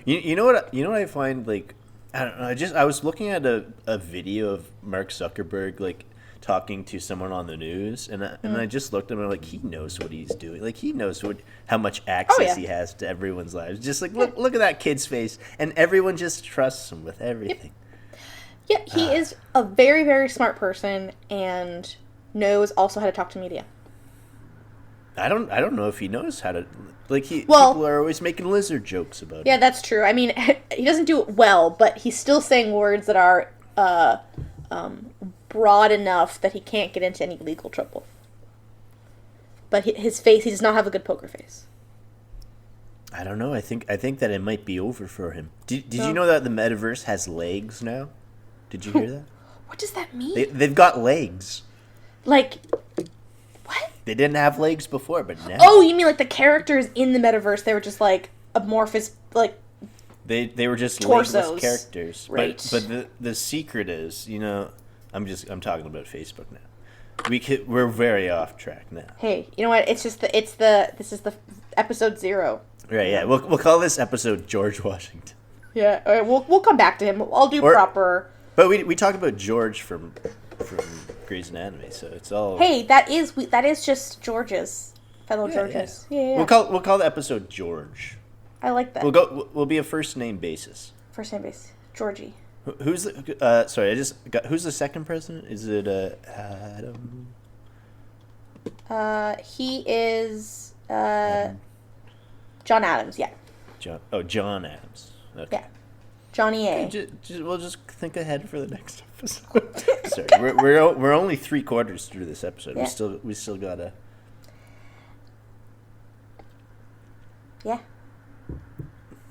You know what I find, like, I don't know. I was looking at a video of Mark Zuckerberg like talking to someone on the news, and I just looked at him and I'm like, he knows what he's doing. Like he knows how much access he has to everyone's lives. Just like look at that kid's face, and everyone just trusts him with everything. Yeah, he is a very, very smart person and knows also how to talk to media. I don't know if he knows how to, like, people are always making lizard jokes about it. Yeah, that's true. I mean, he doesn't do it well, but he's still saying words that are broad enough that he can't get into any legal trouble. But his face, he does not have a good poker face. I don't know. I think that it might be over for him. Did you know that the metaverse has legs now? Did you hear that? What does that mean? They've got legs. Like, what? They didn't have legs before, but now. Oh, you mean like the characters in the metaverse? They were just like amorphous, like they were just torsos. legless characters. Right. But the secret is, I'm talking about Facebook now. We're very off track now. Hey, you know what? This is the episode 0. Right. Yeah. We'll call this episode George Washington. Yeah. All right. We'll come back to him. I'll do proper. But we talked about George from Greys Anatomy, so it's all. Hey, that is just George's fellow Georges. Yeah. We'll call the episode George. I like that. We'll be a first name basis. First name basis, Georgie. Who's the? Sorry, who's the second president? Is it Adam? He is John Adams. Yeah. John Adams. Okay. Yeah. Johnny A. We'll just think ahead for the next episode. Sorry, we're only 3/4 through this episode. Yeah. We still gotta. Yeah.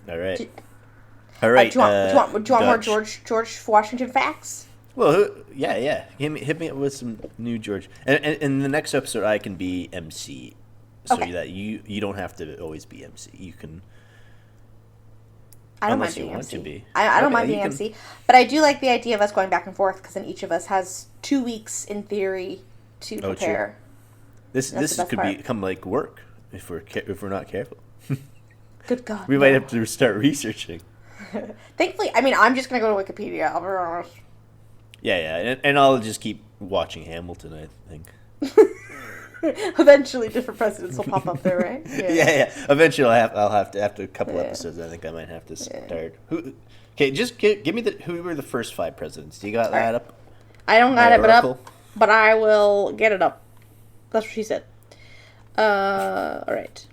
All right. All right. Do you want more George Washington facts? Well, yeah. Hit me up with some new George. And in the next episode, I can be MC, so that you don't have to always be MC. You can. I don't mind being MC. I don't mind being MC, but I do like the idea of us going back and forth because then each of us has 2 weeks in theory to prepare. This could become like work if we're not careful. Good God. We might have to start researching. Thankfully, I mean, I'm just gonna go to Wikipedia. I'll be honest. Yeah, and I'll just keep watching Hamilton, I think. Eventually, different presidents will pop up there, right? Yeah. Eventually, I'll have to, after a couple episodes, I think I might have to start. Okay, just give me who were the first 5 presidents. Do you got that up? I don't got it up, but I will get it up. That's what she said. All right.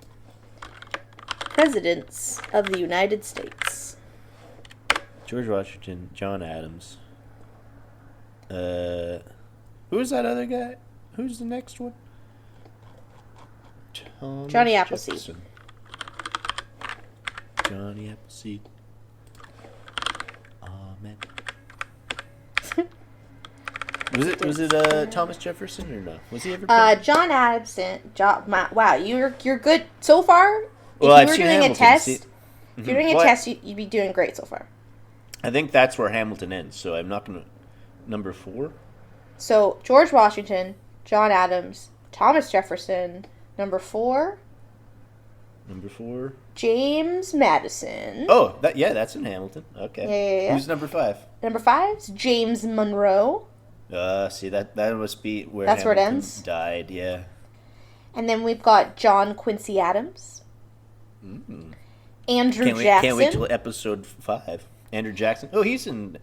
Presidents of the United States. George Washington, John Adams. Who's that other guy? Who's the next one? Johnny Appleseed. Jefferson. Johnny Appleseed. Amen. Was it Thomas Jefferson or no? Was he ever? John Adamson. Wow, you're good so far. If Well, you were doing a test, if you're doing a test, you'd be doing great so far. I think that's where Hamilton ends. So I'm not gonna. Number 4. So George Washington, John Adams, Thomas Jefferson. Number 4. James Madison. Oh, that's in Hamilton. Okay. Yeah. Who's number 5? Number 5 is James Monroe. See that must be where that's Hamilton where it ends. Died. Yeah. And then we've got John Quincy Adams. Mm. Andrew Jackson. Can't wait till episode 5. Andrew Jackson. Oh, he's in.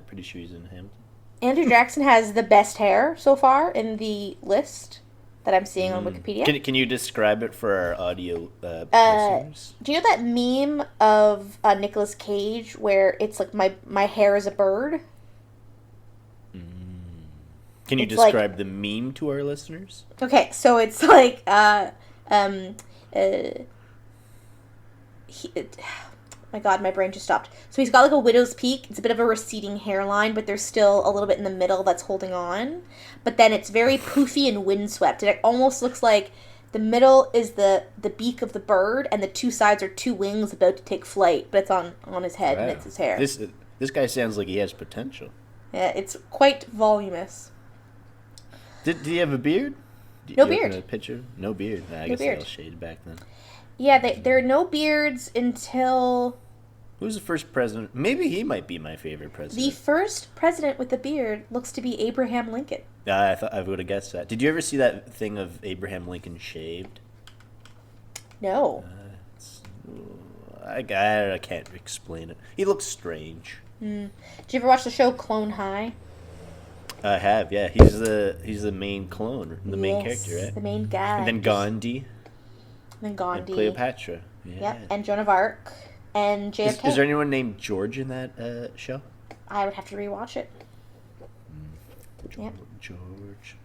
Pretty sure he's in Hamilton. Andrew Jackson has the best hair so far in the list that I'm seeing on Wikipedia. Can you describe it for our audio listeners? Do you know that meme of Nicolas Cage where it's like my hair is a bird? Can you describe the meme to our listeners? Okay, so it's like my God, my brain just stopped. So he's got like a widow's peak. It's a bit of a receding hairline, but there's still a little bit in the middle that's holding on. But then it's very poofy and windswept. And it almost looks like the middle is the beak of the bird, and the two sides are two wings about to take flight. But it's on his head, and it's his hair. This guy sounds like he has potential. Yeah, it's quite voluminous. Did he have a beard? No beard. A picture? No beard. I guess they all shaded back then. Yeah, there are no beards until... Who was the first president? Maybe he might be my favorite president. The first president with a beard looks to be Abraham Lincoln. I thought I would have guessed that. Did you ever see that thing of Abraham Lincoln shaved? No. I can't explain it. He looks strange. Did you ever watch the show Clone High? I have, yeah. He's the main clone, the main character, right? The main guy. And then Gandhi. And Gandhi. And Cleopatra. Yeah. Yep, and Joan of Arc. And JFK. Is there anyone named George in that show? I would have to rewatch it. George.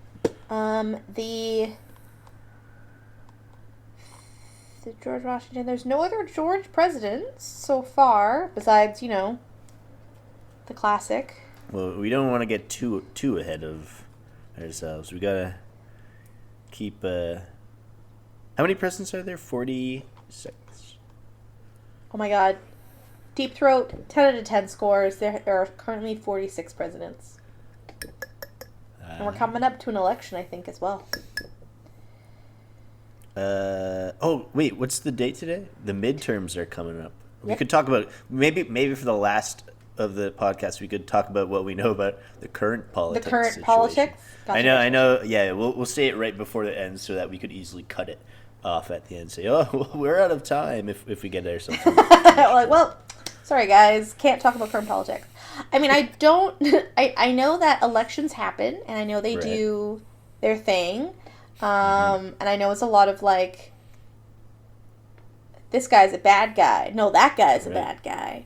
The George Washington. There's no other George presidents so far, besides, the classic. Well, we don't want to get too ahead of ourselves. We gotta keep. How many presidents are there? 46. Oh my God. Deep Throat, 10 out of 10 scores. There are currently 46 presidents. And we're coming up to an election, I think, as well. Oh, wait, what's the date today? The midterms are coming up. Yep. We could talk about, maybe for the last of the podcast, we could talk about what we know about the current politics. The current situation. politics? Gotcha. I know, yeah, we'll say it right before it ends so that we could easily cut it off at the end and say, oh, well, we're out of time if we get there something. Like, well, sorry guys, can't talk about current politics. I mean, I I know that elections happen, and I know they do their thing, and I know it's a lot of like, this guy's a bad guy. No, that guy's a bad guy.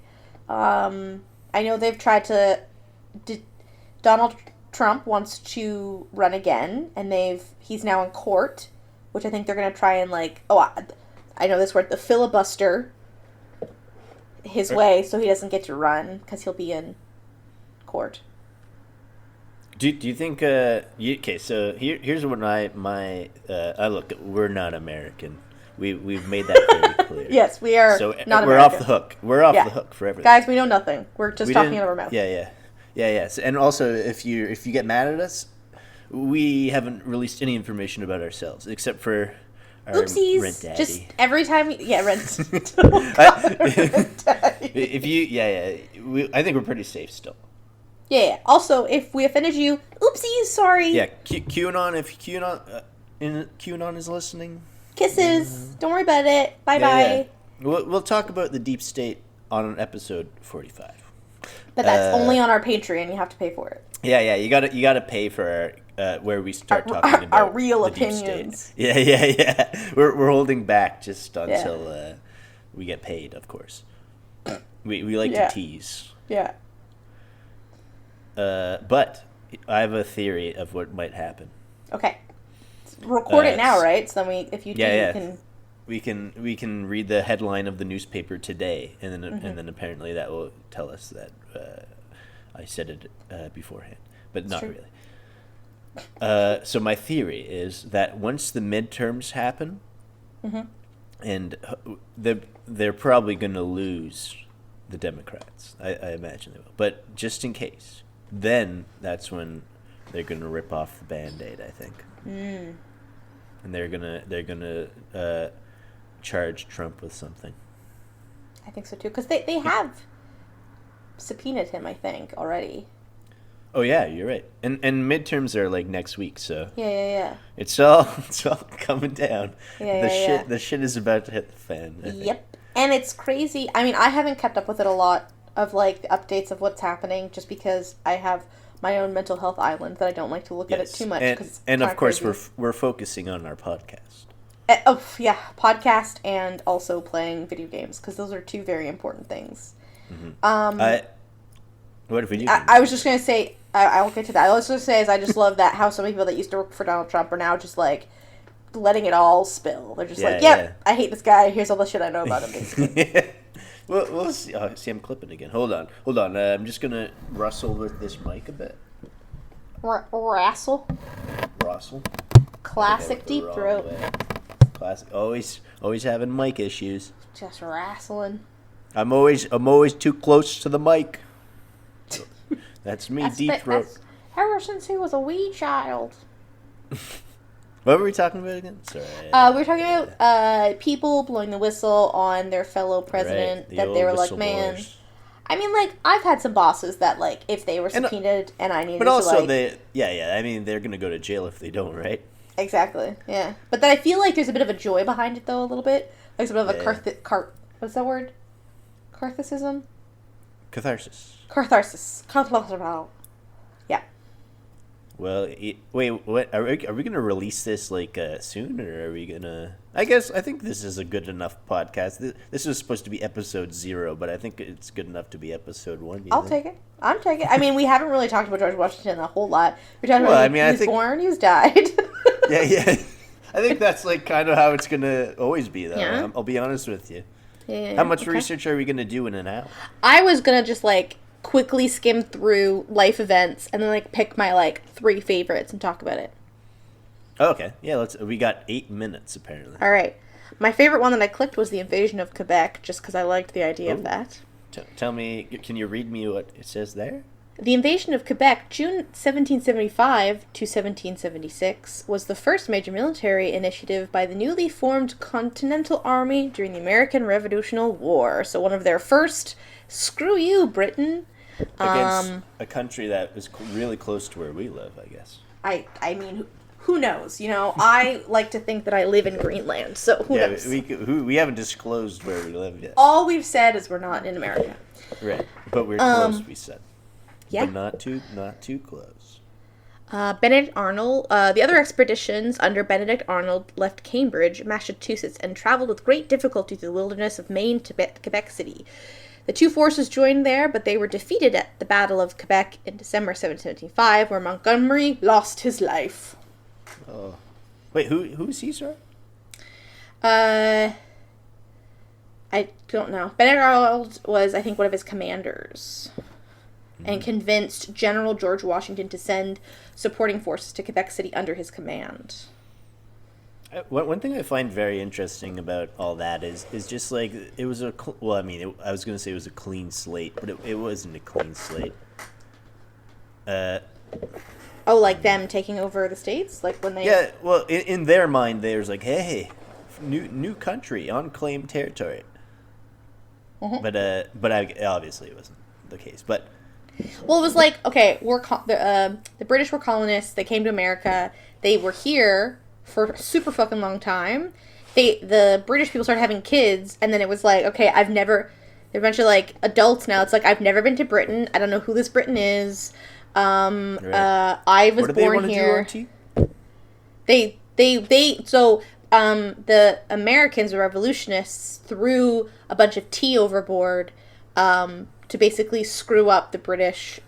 I know they've tried to, Donald Trump wants to run again, and he's now in court, which I think they're going to try and I know this word, the filibuster his way so he doesn't get to run because he'll be in court. Do you think, okay, so here's what I look, we're not American. We've made that very clear. Yes, we are not we're American. off the hook. We're off the hook for everything. Guys, we know nothing. We're just talking out of our mouth. Yeah. So, and also, if you get mad at us, we haven't released any information about ourselves except for our Oopsies. Rent Daddy. Just every time, rent. Rent Daddy. I think we're pretty safe still. Yeah. Also, if we offended you, oopsies, sorry. Yeah, QAnon. If QAnon is listening, kisses. Don't worry about it. Bye. We'll talk about the deep state on episode 45. But that's only on our Patreon. You have to pay for it. Yeah. You gotta pay for where we start talking about our real the opinions. Deep state. Yeah. We're holding back just until we get paid. Of course, we like to tease. Yeah. But I have a theory of what might happen. Okay. Record it now, right? So then you can. We can read the headline of the newspaper today, and then apparently that will tell us that I said it beforehand, but not really. So my theory is that once the midterms happen, and they're probably going to lose the Democrats. I imagine they will, but just in case, then that's when they're going to rip off the Band-Aid, I think. And they're gonna charge Trump with something. I think so too, because they have subpoenaed him, I think, already. Oh yeah, you're right. And midterms are like next week, so Yeah. it's all coming down. Yeah. The shit is about to hit the fan. I think. Yep. And it's crazy. I mean, I haven't kept up with it a lot of like the updates of what's happening just because I have my own mental health island that I don't like to look at it too much because and of course we're focusing on our podcast. Oh yeah, podcast and also playing video games because those are two very important things. Mm-hmm. What if we do? I was just gonna say I'll get to that. I was just gonna say is I just love that how so many people that used to work for Donald Trump are now just like letting it all spill. They're just I hate this guy. Here's all the shit I know about him. Basically. We'll see. Oh, see, I'm clipping again. Hold on. I'm just gonna rustle with this mic a bit. Rassle. Classic deep throat. Classic. Always having mic issues. Just wrestling. I'm always too close to the mic. That's me, deep throat. Ever since he was a wee child. What were we talking about again? Sorry. We were talking about people blowing the whistle on their fellow president. Right, that they were like, man. I mean, like, I've had some bosses that, like, if they were subpoenaed and I needed to, but also, like... I mean, they're going to go to jail if they don't, right? Exactly, yeah. But then I feel like there's a bit of a joy behind it, though, a little bit. Like, some bit of a what's that word? Catharsis. Yeah. Well, wait, what? Are we going to release this, like, soon, or are we going to... I think this is a good enough podcast. This was supposed to be episode 0, but I think it's good enough to be episode 1. I'll take it. I'm taking it. I mean, we haven't really talked about George Washington a whole lot. We're talking about he was born, he was died. Yeah. I think that's, like, kind of how it's going to always be, though. Yeah. I'll be honest with you. Yeah. How much research are we going to do in an hour? I was going to just, like, quickly skim through life events and then, like, pick my, like, 3 favorites and talk about it. Okay. Yeah, we got 8 minutes, apparently. All right. My favorite one that I clicked was the invasion of Quebec, just because I liked the idea of that. Tell me, can you read me what it says there? The invasion of Quebec, June 1775 to 1776, was the first major military initiative by the newly formed Continental Army during the American Revolutionary War. So one of their first, screw you, Britain. Against a country that is really close to where we live, I guess. I mean, who knows? You know, I like to think that I live in Greenland, so who knows? We haven't disclosed where we live yet. All we've said is we're not in America. Right, but we're close, we said. Yeah. But not too close. Benedict Arnold, the other expeditions under Benedict Arnold left Cambridge, Massachusetts, and traveled with great difficulty through the wilderness of Maine to Quebec City. The two forces joined there, but they were defeated at the Battle of Quebec in December 1775, where Montgomery lost his life. Oh. Wait, who is he, sir? I don't know. Benedict Arnold was, I think, one of his commanders. And convinced General George Washington to send supporting forces to Quebec City under his command. One thing I find very interesting about all that is just like it was I was going to say it was a clean slate, but it wasn't a clean slate. Like them taking over the states, like when they. Yeah, well, in their mind, there's like, hey, new country, unclaimed territory. Mm-hmm. But obviously it wasn't the case, but. Well, it was like, okay, the British were colonists. They came to America. They were here for a super fucking long time. The British people started having kids, and then it was like, okay, they're a bunch of like adults now. It's like, I've never been to Britain. I don't know who this Britain is. Right. I was born here. The Americans, the revolutionists, threw a bunch of tea overboard, to basically screw up the British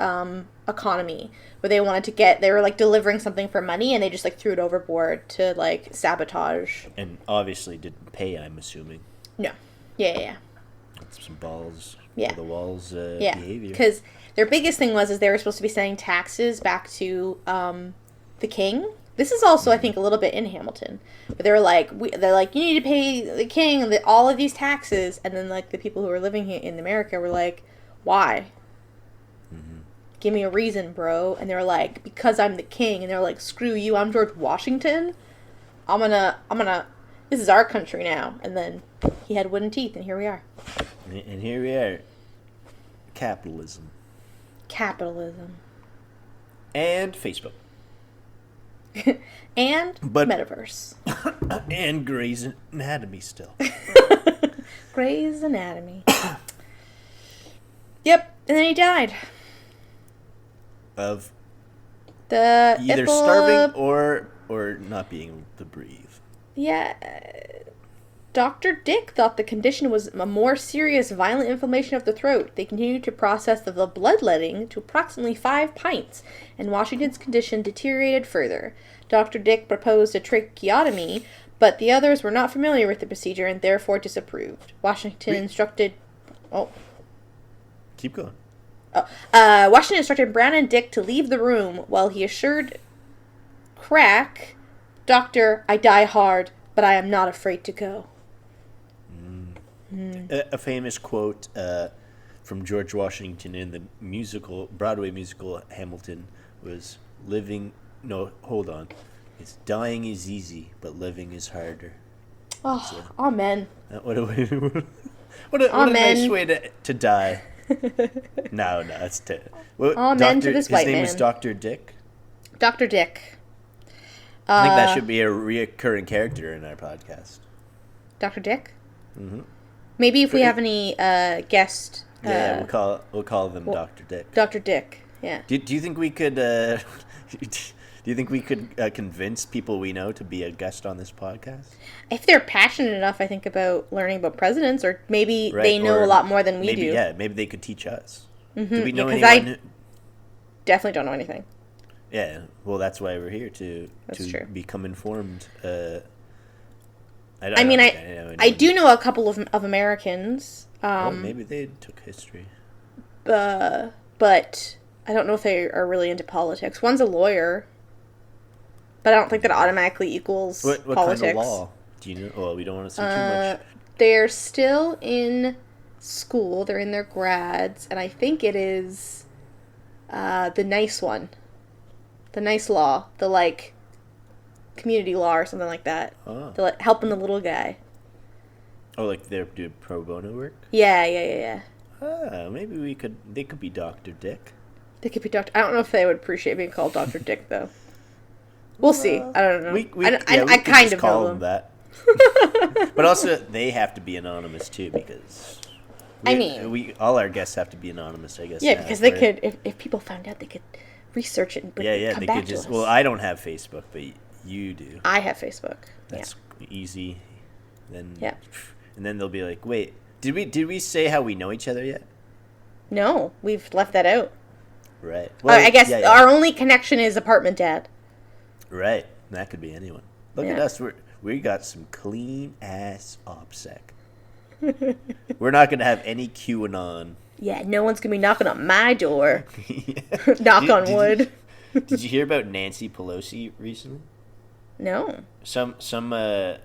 economy, where they were like delivering something for money, and they just like threw it overboard to like sabotage. And obviously didn't pay, I'm assuming. No. Yeah. Some balls. Yeah. For the walls. Behavior. Because their biggest thing was they were supposed to be sending taxes back to the king. This is also, I think, a little bit in Hamilton. But they're like, you need to pay the king all of these taxes, and then like the people who were living here in America were like, why? Mm-hmm. Give me a reason, bro. And they were like, because I'm the king. And they're like, screw you, I'm George Washington. I'm gonna, this is our country now. And then he had wooden teeth, and here we are. And here we are. Capitalism. And Facebook. And Metaverse. And Grey's Anatomy still. Greys Anatomy. Yep, and then he died. Of the either starving or not being able to breathe. Yeah. Dr. Dick thought the condition was a more serious violent inflammation of the throat. They continued to process the bloodletting to approximately 5 pints, and Washington's condition deteriorated further. Dr. Dick proposed a tracheotomy, but the others were not familiar with the procedure and therefore disapproved. Washington instructed... Keep going. Washington instructed Brown and Dick to leave the room while he assured Crack, "Doctor, I die hard, but I am not afraid to go." A famous quote from George Washington in the Broadway musical Hamilton was, it's dying is easy, but living is harder. Oh, amen. What a nice way to die. No, that's amen to this white man. His name was Dr. Dick? Dr. Dick. I think that should be a reoccurring character in our podcast. Dr. Dick? Mm-hmm. Maybe if we have any guest... we'll call them Dr. Dick. Dr. Dick, yeah. Do you think we could... Do you think we could convince people we know to be a guest on this podcast? If they're passionate enough, I think, about learning about presidents, or maybe they know a lot more than we do. Yeah, maybe they could teach us. Mm-hmm. Do we know anyone? I definitely don't know anything. Yeah, well, that's why we're here, to become informed. I do know a couple of Americans. Maybe they took history. But I don't know if they are really into politics. One's a lawyer. But I don't think that automatically equals what politics. What kind of law? Do you know? Well, we don't want to say too much. They're still in school. They're in their grads. And I think it is the nice one. The nice law. The, community law or something like that. Oh. The, helping the little guy. Oh, they're doing pro bono work? Yeah. Maybe they could be Dr. Dick. They could be Dr. I don't know if they would appreciate being called Dr. Dick, though. We'll see. I don't know. I kind of call know them that. But also, they have to be anonymous too, because all our guests have to be anonymous, I guess. Yeah, because they could, if people found out, they could research it and come they back could just. to us. Well, I don't have Facebook, but you do. I have Facebook. That's easy. Then and then they'll be like, "Wait, did we say how we know each other yet?" No, we've left that out. Right. Well, I guess our only connection is apartment dad. Right. That could be anyone. Look at us. We got some clean ass OPSEC. We're not going to have any QAnon. Yeah, no one's going to be knocking on my door. Knock on wood. Did you hear about Nancy Pelosi recently? No. Some far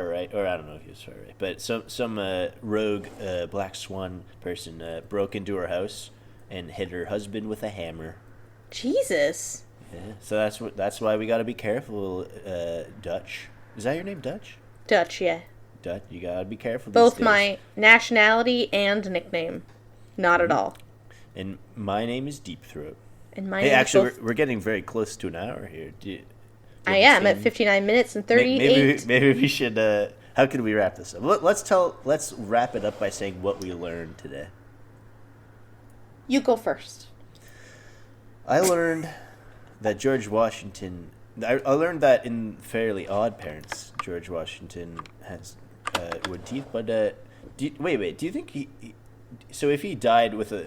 right, or I don't know if he was far right, but some rogue black swan person broke into her house and hit her husband with a hammer. Jesus. Yeah, so that's why we got to be careful, Dutch. Is that your name, Dutch? Dutch, yeah. Dutch, you got to be careful. Both my nationality and nickname. Not at all. And my name is Deep Throat. And my we're getting very close to an hour here. I am at 59 minutes and 38. Maybe we should. How can we wrap this up? Let's wrap it up by saying what we learned today. You go first. I learned that George Washington. I learned that in Fairly Odd Parents, George Washington has wood teeth. But wait. Do you think he? So if he died with a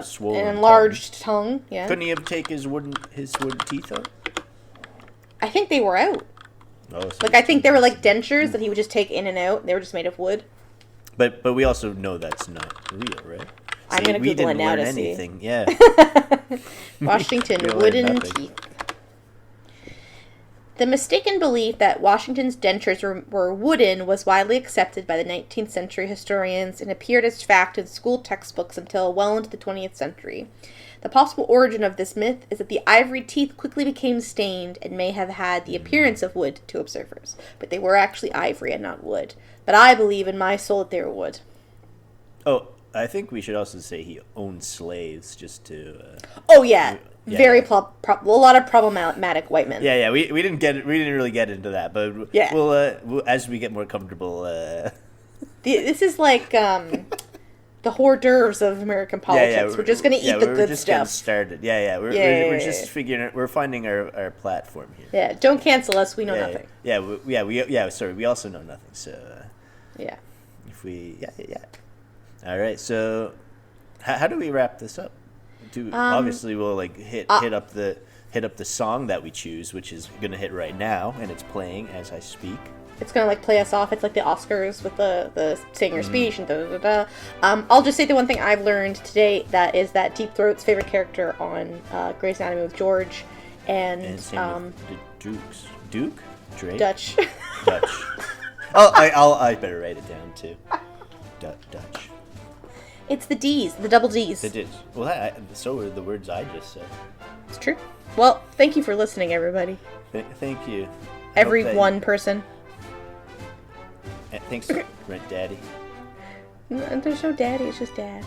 swollen, an enlarged tongue, yeah. Couldn't he have taken his wooden teeth out? I think they were out. Oh, so I think they were like dentures that he would just take in and out. They were just made of wood. But we also know that's not real, right? I'm going to Google it now to see. Anything. Yeah. Washington wooden teeth. The mistaken belief that Washington's dentures were wooden was widely accepted by the 19th century historians and appeared as fact in school textbooks until well into the 20th century. The possible origin of this myth is that the ivory teeth quickly became stained and may have had the appearance of wood to observers, but they were actually ivory and not wood. But I believe in my soul that they were wood. Oh, I think we should also say he owned slaves, just to. Oh yeah, yeah, very yeah. a lot of problematic white men. Yeah, we didn't really get into that, but Yeah. we'll as we get more comfortable. This is like the hors d'oeuvres of American politics. We're just gonna eat the good just stuff. Getting started. We're Yeah. just figuring. We're finding our platform here. Yeah, don't cancel us. We know nothing. Sorry, we also know nothing. So Yeah. if we All right. So how do we wrap this up? Obviously we'll like hit up the song that we choose, which is gonna hit right now, and it's playing as I speak. It's gonna like play us off. It's like the Oscars with the singer speech and da da da. I'll just say the one thing I've learned today is that Deep Throat's favorite character on Grey's Anatomy with George and same with the Duke, Drake, Dutch. Dutch. I better write it down too. Dutch. It's the D's, the double D's. It is. Well, so are the words I just said. It's true. Well, thank you for listening, everybody. Thank you. Every one person. Thanks, Rent Daddy. There's no daddy, it's just dad.